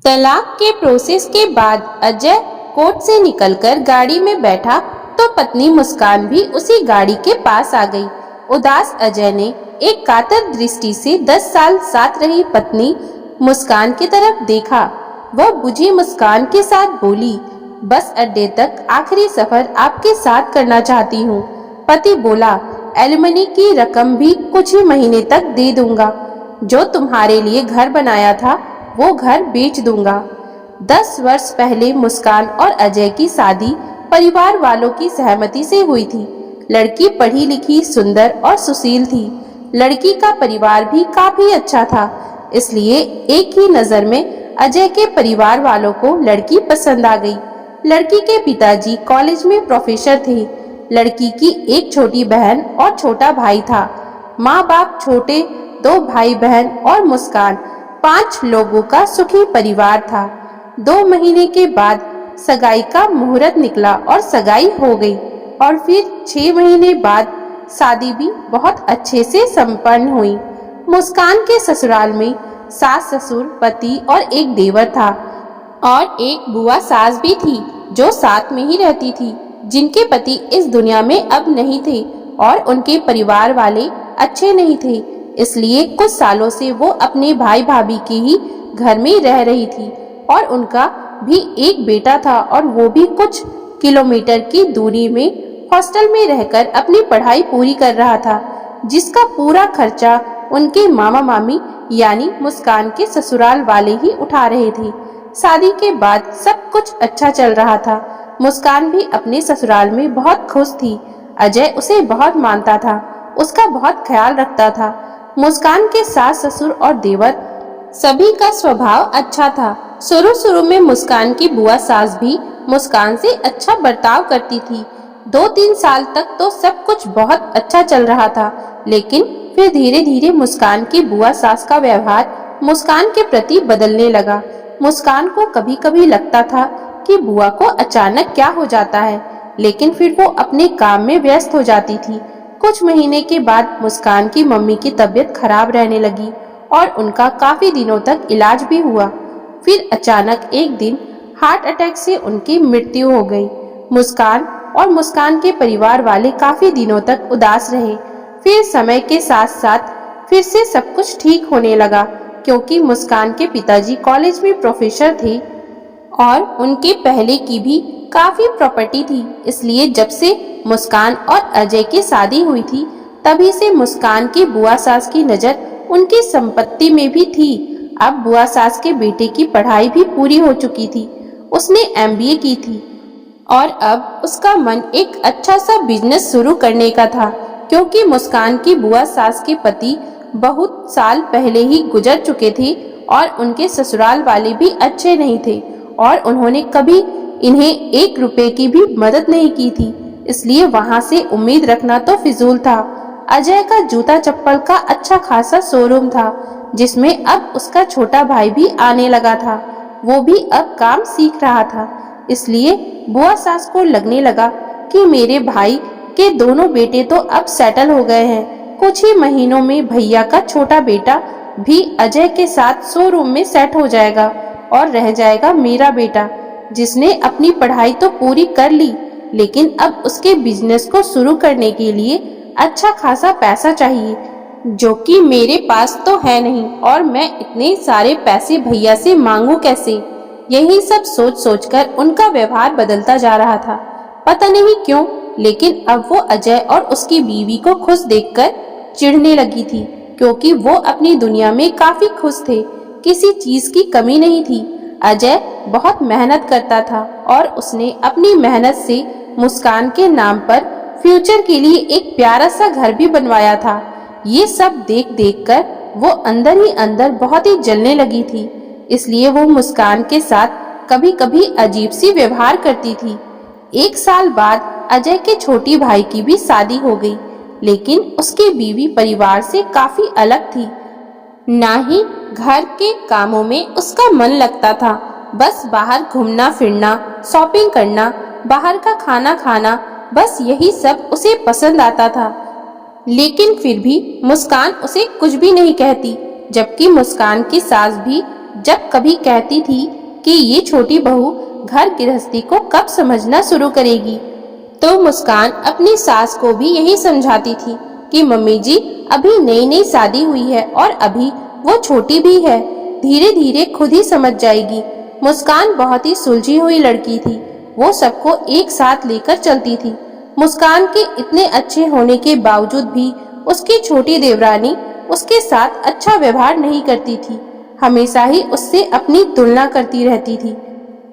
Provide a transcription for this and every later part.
तलाक के प्रोसेस के बाद अजय कोर्ट से निकलकर गाड़ी में बैठा तो पत्नी मुस्कान भी उसी गाड़ी के पास आ गई। उदास अजय ने एक कातर दृष्टि से 10 साल साथ रही पत्नी मुस्कान की तरफ देखा। वह बुझी मुस्कान के साथ बोली, बस अड्डे तक आखिरी सफर आपके साथ करना चाहती हूँ। पति बोला, एलिमनी की रकम भी कुछ ही महीने तक दे दूंगा। जो तुम्हारे लिए घर बनाया था वो घर बेच दूंगा। 10 वर्ष पहले मुस्कान और अजय की शादी परिवार वालों की सहमति से हुई थी। लड़की पढ़ी लिखी, सुंदर और सुशील थी। लड़की का परिवार भी काफी अच्छा था, इसलिए एक ही नजर में अजय के परिवार वालों को लड़की पसंद आ गई। लड़की के पिताजी कॉलेज में प्रोफेसर थे। लड़की की एक छोटी बहन और छोटा भाई था। माँ बाप, छोटे 2 भाई बहन और मुस्कान, 5 लोगों का सुखी परिवार था। 2 महीने के बाद सगाई का मुहूर्त निकला और सगाई हो गई और फिर 6 महीने बाद शादी भी बहुत अच्छे से संपन्न हुई। मुस्कान के ससुराल में सास ससुर, पति और एक देवर था और एक बुआ सास भी थी जो साथ में ही रहती थी, जिनके पति इस दुनिया में अब नहीं थे और उनके परिवार वाले अच्छे नहीं थे। इसलिए कुछ सालों से वो अपने भाई भाभी के ही घर में रह रही थी और उनका भी एक बेटा था और वो भी कुछ किलोमीटर की दूरी में हॉस्टल में रहकर अपनी पढ़ाई पूरी कर रहा था, जिसका पूरा खर्चा उनके मामा मामी यानी मुस्कान के ससुराल वाले ही उठा रहे थे। शादी के बाद सब कुछ अच्छा चल रहा था। मुस्कान भी अपने ससुराल में बहुत खुश थी। अजय उसे बहुत मानता था, उसका बहुत ख्याल रखता था। मुस्कान के सास ससुर और देवर सभी का स्वभाव अच्छा था। शुरू में मुस्कान की बुआ सास भी मुस्कान से अच्छा बर्ताव करती थी। 2-3 साल तक तो सब कुछ बहुत अच्छा चल रहा था, लेकिन फिर धीरे धीरे मुस्कान की बुआ सास का व्यवहार मुस्कान के प्रति बदलने लगा। मुस्कान को कभी कभी लगता था कि बुआ को अचानक क्या हो जाता है, लेकिन फिर वो अपने काम में व्यस्त हो जाती थी। कुछ महीने के बाद मुस्कान की मम्मी की तबीयत खराब रहने लगी और उनका काफी दिनों तक इलाज भी हुआ। फिर अचानक एक दिन हार्ट अटैक से उनकी मृत्यु हो गई। मुस्कान और मुस्कान के परिवार वाले काफी दिनों तक उदास रहे। फिर समय के साथ साथ फिर से सब कुछ ठीक होने लगा, क्योंकि मुस्कान के पिताजी कॉलेज में प्रोफेसर थे और उनके पहले की भी काफी प्रॉपर्टी थी। इसलिए जब से मुस्कान और अजय की शादी हुई थी, तभी से मुस्कान की बुआ सास की नजर उनकी संपत्ति में भी थी। अब बुआ सास के बेटे की पढ़ाई भी पूरी हो चुकी थी। उसने MBA की थी और अब उसका मन एक अच्छा सा बिजनेस शुरू करने का था, क्योंकि मुस्कान की बुआ सास के पति बहुत साल पहले ही गुजर चुके थे और उनके ससुराल वाले भी अच्छे नहीं थे और उन्होंने कभी इन्हें 1 रुपए की भी मदद नहीं की थी। इसलिए वहां से उम्मीद रखना तो फिजूल था। अजय का जूता चप्पल का अच्छा खासा शोरूम था, जिसमें अब उसका छोटा भाई भी आने लगा था। वो भी अब काम सीख रहा था। इसलिए बुआ सास को लगने लगा कि मेरे भाई के दोनों बेटे तो अब सेटल हो गए हैं। कुछ ही महीनों में भैया का छोटा बेटा भी अजय के साथ शोरूम में सेट हो जाएगा और रह जाएगा मेरा बेटा, जिसने अपनी पढ़ाई तो पूरी कर ली, लेकिन अब उसके बिजनेस को शुरू करने के लिए अच्छा खासा पैसा चाहिए, जो कि मेरे पास तो है नहीं और मैं इतने सारे पैसे भैया से मांगू कैसे। यही सब सोच सोचकर उनका व्यवहार बदलता जा रहा था। पता नहीं क्यों, लेकिन अब वो अजय और उसकी बीवी को खुश देखकर चिढ़ने लगी थी, क्योंकि वो अपनी दुनिया में काफी खुश थे। किसी चीज की कमी नहीं थी। अजय बहुत मेहनत करता था और उसने अपनी मेहनत से मुस्कान के नाम पर फ्यूचर के लिए एक प्यारा सा घर भी बनवाया था। ये सब देख देख कर वो अंदर ही अंदर बहुत ही जलने लगी थी। इसलिए वो मुस्कान के साथ कभी कभी अजीब सी व्यवहार करती थी। 1 साल बाद अजय के छोटी भाई की भी शादी हो गई, लेकिन उसकी बीवी परिवार से काफी अलग थी। ना ही घर के कामों में उसका मन लगता था। बस बाहर घूमना फिरना, शॉपिंग करना, बाहर का खाना खाना, बस यही सब उसे पसंद आता था। लेकिन फिर भी मुस्कान उसे कुछ भी नहीं कहती, जबकि मुस्कान की सास भी जब कभी कहती थी कि ये छोटी बहू घर गृहस्थी को कब समझना शुरू करेगी, तो मुस्कान अपनी सास को भी यही समझाती थी कि मम्मी जी अभी नई नई शादी हुई है और अभी वो छोटी भी है, धीरे धीरे खुद ही समझ जाएगी। मुस्कान बहुत ही सुलझी हुई लड़की थी, वो सबको एक साथ लेकर चलती थी। मुस्कान के इतने अच्छे होने के बावजूद भी उसकी छोटी देवरानी उसके साथ अच्छा व्यवहार नहीं करती थी, हमेशा ही उससे अपनी तुलना करती रहती थी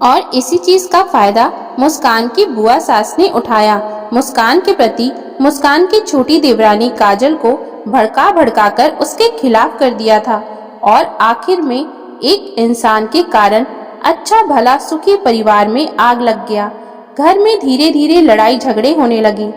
और इसी चीज का फायदा मुस्कान की बुआ सास ने उठाया। मुस्कान के प्रति मुस्कान की छोटी देवरानी काजल को भड़का भड़का कर उसके खिलाफ कर दिया था और आखिर में एक इंसान के कारण अच्छा भला सुखी परिवार में आग लग गया। घर में धीरे धीरे लड़ाई झगड़े होने लगे।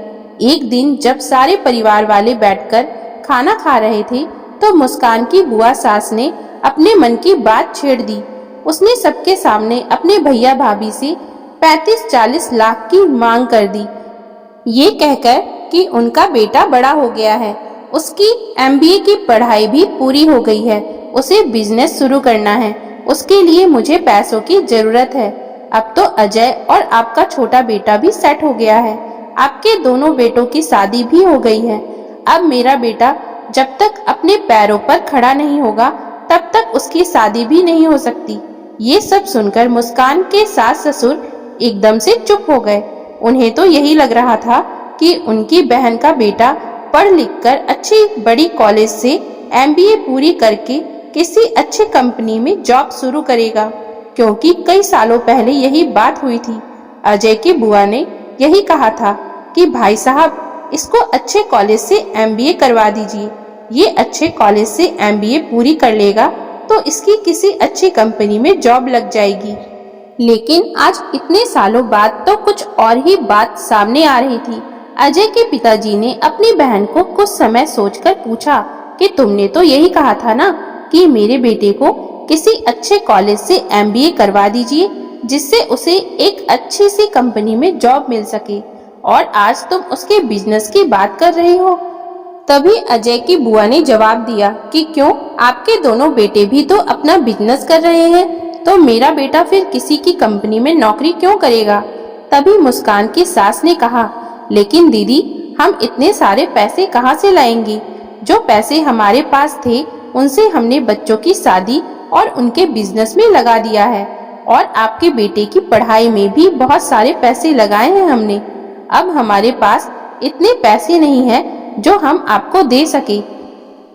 एक दिन जब सारे परिवार वाले बैठकर खाना खा रहे थे तो मुस्कान की बुआ सास ने अपने मन की बात छेड़ दी। उसने सबके सामने अपने भैया भाभी से 35-40 लाख की मांग कर दी, ये कहकर कि उनका बेटा बड़ा हो गया है, उसकी MBA की पढ़ाई भी पूरी हो गई है, उसे बिजनेस शुरू करना है, उसके लिए मुझे पैसों की जरूरत है। अब तो अजय और आपका छोटा बेटा भी सेट हो गया है, आपके दोनों बेटों की शादी भी हो गई है। अब मेरा बेटा जब तक अपने पैरों पर खड़ा नहीं होगा तब तक उसकी शादी भी नहीं हो सकती। ये सब सुनकर मुस्कान के सास ससुर एकदम से चुप हो गए। उन्हें तो यही लग रहा था कि उनकी बहन का बेटा पढ़ लिख कर अच्छी बड़ी कॉलेज से MBA पूरी करके किसी अच्छी कंपनी में जॉब शुरू करेगा, क्योंकि कई सालों पहले यही बात हुई थी। अजय की बुआ ने यही कहा था कि भाई साहब इसको अच्छे कॉलेज से MBA करवा दीजिए, ये अच्छे कॉलेज से MBA पूरी कर लेगा तो इसकी किसी अच्छी कंपनी में जॉब लग जाएगी। लेकिन आज इतने सालों बाद तो कुछ और ही बात सामने आ रही थी। अजय के पिताजी ने अपनी बहन को कुछ समय सोचकर पूछा कि तुमने तो यही कहा था ना कि मेरे बेटे को किसी अच्छे कॉलेज से MBA करवा दीजिए जिससे उसे एक अच्छी सी कंपनी में जॉब मिल सके, और आज तुम उसके बिजनेस की बात कर रहे हो। तभी अजय की बुआ ने जवाब दिया कि क्यों, आपके दोनों बेटे भी तो अपना बिजनेस कर रहे हैं, तो मेरा बेटा फिर किसी की कंपनी में नौकरी क्यों करेगा। तभी मुस्कान की सास ने कहा, लेकिन दीदी हम इतने सारे पैसे कहाँ से लाएंगे, जो पैसे हमारे पास थे उनसे हमने बच्चों की शादी और उनके बिजनेस में लगा दिया है, और आपके बेटे की पढ़ाई में भी बहुत सारे पैसे लगाए हैं हमने। अब हमारे पास इतने पैसे नहीं है जो हम आपको दे सके।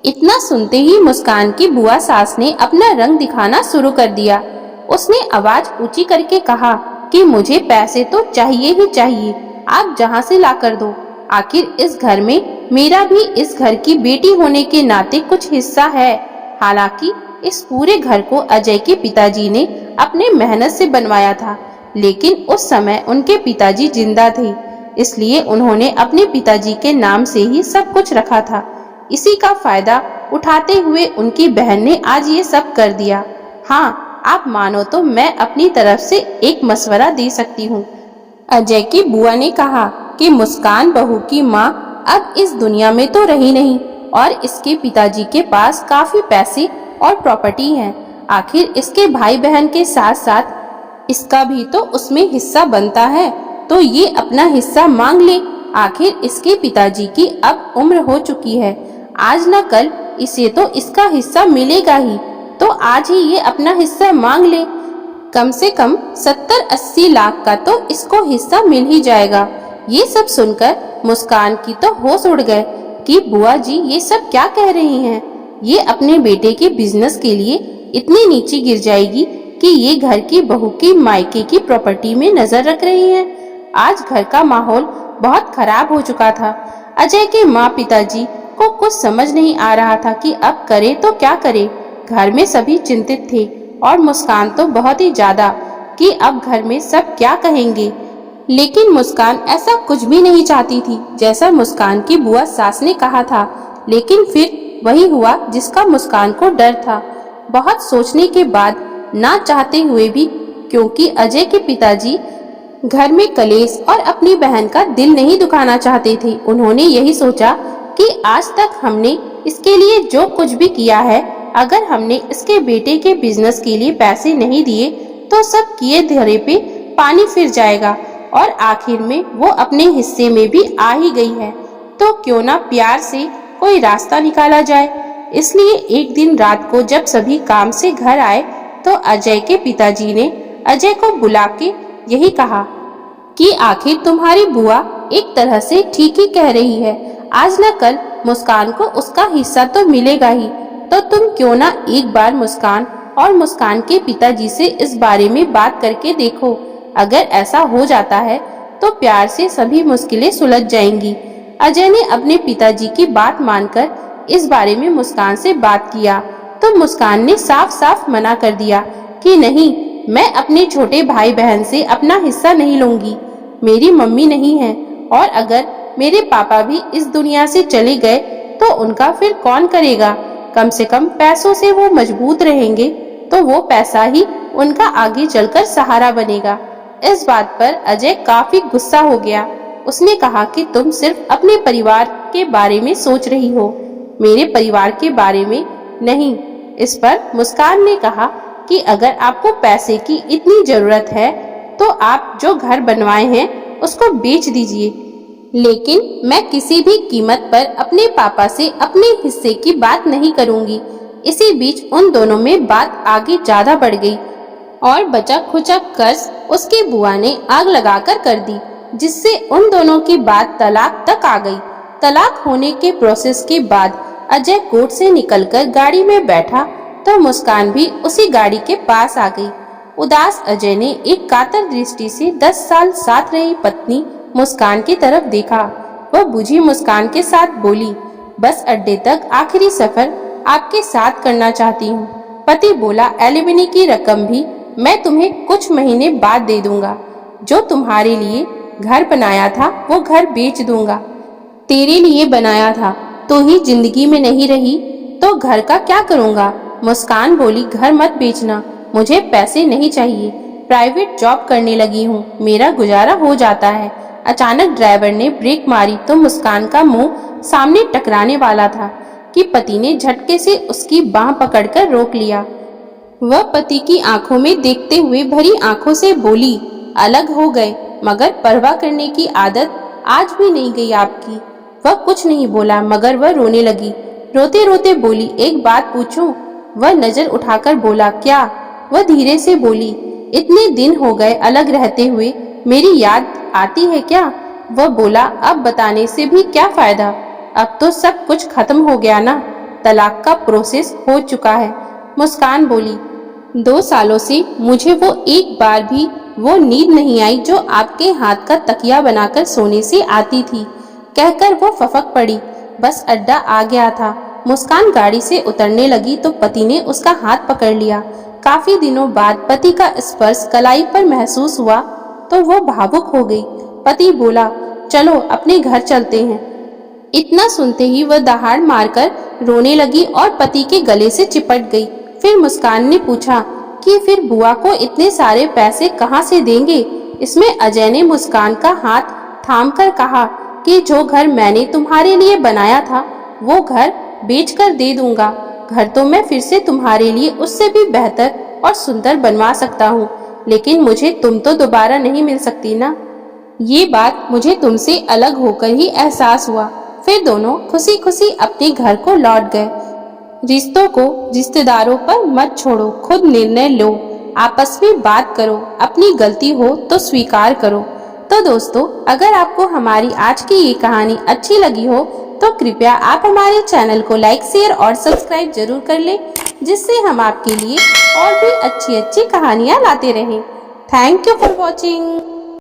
इतना सुनते ही मुस्कान की बुआ सास ने अपना रंग दिखाना शुरू कर दिया। उसने आवाज ऊंची करके कहा कि मुझे पैसे तो चाहिए ही चाहिए, आप जहाँ से ला कर दो। आखिर इस घर में मेरा भी इस घर की बेटी होने के नाते कुछ हिस्सा है। हालांकि इस पूरे घर को अजय के पिताजी ने अपने मेहनत से बनवाया था, लेकिन उस समय उनके पिताजी जिंदा थे, इसलिए उन्होंने अपने पिताजी के नाम से ही सब कुछ रखा था। इसी का फायदा उठाते हुए उनकी बहन ने आज ये सब कर दिया। हाँ, आप मानो तो मैं अपनी तरफ से एक मशवरा दे सकती हूँ। अजय की बुआ ने कहा कि मुस्कान बहू की माँ अब इस दुनिया में तो रही नहीं और इसके पिताजी के पास काफी पैसे और प्रॉपर्टी है। आखिर इसके भाई बहन के साथ साथ इसका भी तो उसमें हिस्सा बनता है, तो ये अपना हिस्सा मांग ले। आखिर इसके पिताजी की अब उम्र हो चुकी है, आज न कल इसे तो इसका हिस्सा मिलेगा ही, तो आज ही ये अपना हिस्सा मांग ले। कम से कम 70-80 लाख का तो इसको हिस्सा मिल ही जाएगा। ये सब सुनकर मुस्कान की तो होश उड़ गए कि बुआ जी ये सब क्या कह रही हैं। ये अपने बेटे के बिजनेस के लिए इतनी नीचे गिर जाएगी कि ये घर की बहू की मायके की प्रॉपर्टी में नजर रख रही हैं। आज घर का माहौल बहुत खराब हो चुका था। अजय के माँ पिताजी को कुछ समझ नहीं आ रहा था कि अब करे तो क्या करे। घर में सभी चिंतित थे और मुस्कान तो बहुत ही ज्यादा कि अब घर में सब क्या कहेंगे। लेकिन मुस्कान ऐसा कुछ भी नहीं चाहती थी जैसा मुस्कान की बुआ सास ने कहा था। लेकिन फिर वही हुआ जिसका मुस्कान को डर था। बहुत सोचने के बाद, ना चाहते हुए भी, क्योंकि अजय के पिताजी घर में कलेश और अपनी बहन का दिल नहीं दुखाना चाहते थे, उन्होंने यही सोचा कि आज तक हमने इसके लिए जो कुछ भी किया है अगर हमने इसके बेटे के बिजनेस के लिए पैसे नहीं दिए तो सब किए धरे पे पानी फिर जाएगा और आखिर में वो अपने हिस्से में भी आ ही गई है, तो क्यों ना प्यार से कोई रास्ता निकाला जाए। इसलिए एक दिन रात को जब सभी काम से घर आए तो अजय के पिताजी ने अजय को बुला के यही कहा कि आखिर तुम्हारी बुआ एक तरह से ठीक ही कह रही है, आज न कल मुस्कान को उसका हिस्सा तो मिलेगा ही, तो तुम क्यों ना एक बार मुस्कान और मुस्कान के पिताजी से इस बारे में बात करके देखो। अगर ऐसा हो जाता है तो प्यार से सभी मुश्किलें सुलझ जाएंगी। अजय ने अपने पिताजी की बात मानकर इस बारे में मुस्कान से बात किया तो मुस्कान ने साफ साफ मना कर दिया कि नहीं, मैं अपने छोटे भाई बहन से अपना हिस्सा नहीं लूंगी। मेरी मम्मी नहीं है और अगर मेरे पापा भी इस दुनिया से चले गए तो उनका फिर कौन करेगा। कम से कम पैसों से वो मजबूत रहेंगे तो वो पैसा ही उनका आगे चलकर सहारा बनेगा। इस बात पर अजय काफी गुस्सा हो गया। उसने कहा कि तुम सिर्फ अपने परिवार के बारे में सोच रही हो, मेरे परिवार के बारे में नहीं। इस पर मुस्कान ने कहा कि अगर आपको पैसे की इतनी जरूरत है तो आप जो घर बनवाए हैं उसको बेच दीजिए, लेकिन मैं किसी भी कीमत पर अपने पापा से अपने हिस्से की बात नहीं करूंगी। इसी बीच उन दोनों में बात आगे ज्यादा बढ़ गई और बचा खुचा कर्ज उसकी बुआ ने आग लगाकर कर दी, जिससे उन दोनों की बात तलाक तक आ गई। तलाक होने के प्रोसेस के बाद अजय कोर्ट से निकलकर गाड़ी में बैठा तो मुस्कान भी उसी गाड़ी के पास आ गई। उदास अजय ने एक कातर दृष्टि से 10 साल साथ रही पत्नी मुस्कान की तरफ देखा। वह बुझी मुस्कान के साथ बोली, बस अड्डे तक आखिरी सफर आपके साथ करना चाहती हूँ। पति बोला, एलिमनी की रकम भी मैं तुम्हें कुछ महीने बाद दे दूंगा। जो तुम्हारे लिए घर बनाया था वो घर बेच दूंगा। तेरे लिए बनाया था तो ही जिंदगी में नहीं रही तो घर का क्या करूंगा। मुस्कान बोली, घर मत बेचना, मुझे पैसे नहीं चाहिए, प्राइवेट जॉब करने लगी हूँ, मेरा गुजारा हो जाता है। अचानक ड्राइवर ने ब्रेक मारी तो मुस्कान का मुंह सामने टकराने वाला था कि पति ने झटके से उसकी बाह पकड़कर रोक लिया। वह पति की आंखों में देखते हुए भरी आंखों से बोली, अलग हो गए मगर परवाह करने की आदत आज भी नहीं गई आपकी। वह कुछ नहीं बोला मगर वह रोने लगी। रोते रोते बोली, एक बात पूछूं? वह नजर उठाकर बोला, क्या? वह धीरे से बोली, इतने दिन हो गए अलग रहते हुए, मेरी याद आती है क्या? वह बोला, अब बताने से भी क्या फायदा, अब तो सब कुछ खत्म हो गया ना, तलाक का प्रोसेस हो चुका है। मुस्कान बोली, 2 सालों से मुझे वो एक बार भी वो नींद नहीं आई जो आपके हाथ का तकिया बनाकर सोने से आती थी। कहकर वो फफक पड़ी। बस अड्डा आ गया था। मुस्कान गाड़ी से उतरने लगी तो पति ने उसका हाथ पकड़ लिया। काफी दिनों बाद पति का स्पर्श कलाई पर महसूस हुआ तो वो भावुक हो गई। पति बोला, चलो अपने घर चलते हैं। इतना सुनते ही वह दहाड़ मारकर रोने लगी और पति के गले से चिपट गई। फिर मुस्कान ने पूछा कि फिर बुआ को इतने सारे पैसे कहाँ से देंगे? इसमें अजय ने मुस्कान का हाथ थामकर कहा कि जो घर मैंने तुम्हारे लिए बनाया था वो घर बेचकर दे दूंगा। घर तो मैं फिर से तुम्हारे लिए उससे भी बेहतर और सुंदर बनवा सकता हूँ, लेकिन मुझे तुम तो दोबारा नहीं मिल सकती ना। ये बात मुझे तुमसे अलग होकर ही एहसास हुआ। फिर दोनों खुशी खुशी अपने घर को लौट गए। रिश्तों को रिश्तेदारों पर मत छोड़ो, खुद निर्णय लो, आपस में बात करो, अपनी गलती हो तो स्वीकार करो। तो दोस्तों, अगर आपको हमारी आज की ये कहानी अच्छी लगी हो तो कृपया आप हमारे चैनल को लाइक, शेयर और सब्सक्राइब जरूर कर लें, जिससे हम आपके लिए और भी अच्छी अच्छी कहानियाँ लाते रहें। Thank you for watching.